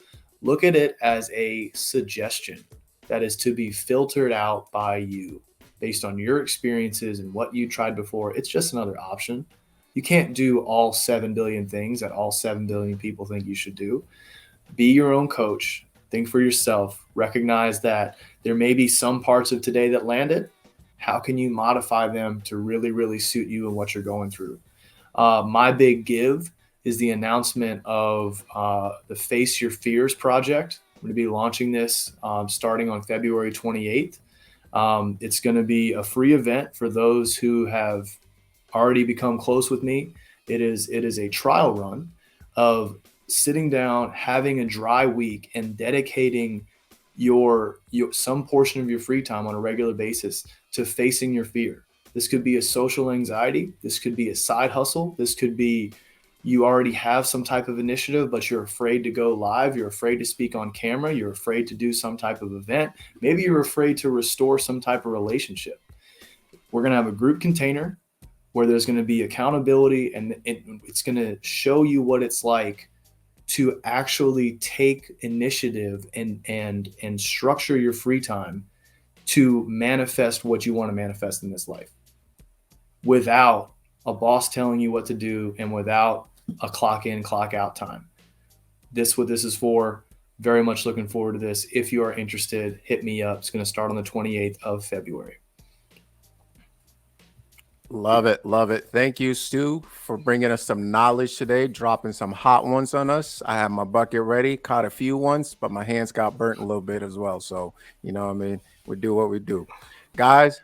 look at it as a suggestion that is to be filtered out by you based on your experiences and what you tried before. It's just another option. You can't do all 7 billion things that all 7 billion people think you should do. Be your own coach. Think for yourself. Recognize that there may be some parts of today that landed. How can you modify them to really, really suit you and what you're going through? My big give is the announcement of the Face Your Fears project. I'm going to be launching this starting on February 28th. It's going to be a free event for those who have already become close with me. It is a trial run of sitting down, having a dry week, and dedicating your some portion of your free time on a regular basis to facing your fear. This could be a social anxiety. This could be a side hustle. This could be you already have some type of initiative, but you're afraid to go live. You're afraid to speak on camera. You're afraid to do some type of event. Maybe you're afraid to restore some type of relationship. We're going to have a group container where there's going to be accountability, and it's going to show you what it's like to actually take initiative and structure your free time to manifest what you want to manifest in this life without a boss telling you what to do and without a clock in, clock out time. This what this is for. Very much looking forward to this. If you are interested, hit me up. It's going to start on the 28th of February. Love it. Love it. Thank you, Stu, for bringing us some knowledge today, dropping some hot ones on us. I have my bucket ready, caught a few ones, but my hands got burnt a little bit as well. So, you know what I mean? We do what we do. Guys,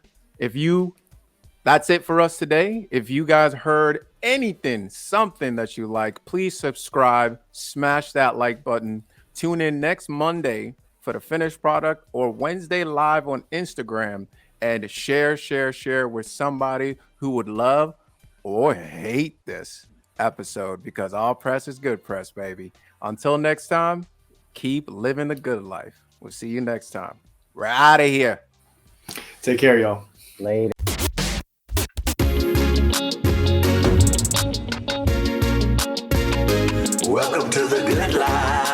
that's it for us today. If you guys heard anything, something that you like, please subscribe, smash that like button. Tune in next Monday for the finished product, or Wednesday live on Instagram, and share with somebody who would love or hate this episode, because all press is good press, baby. Until next time, keep living the good life. We'll see you next time. We're out of here. Take care, y'all. Later. Welcome to the good life.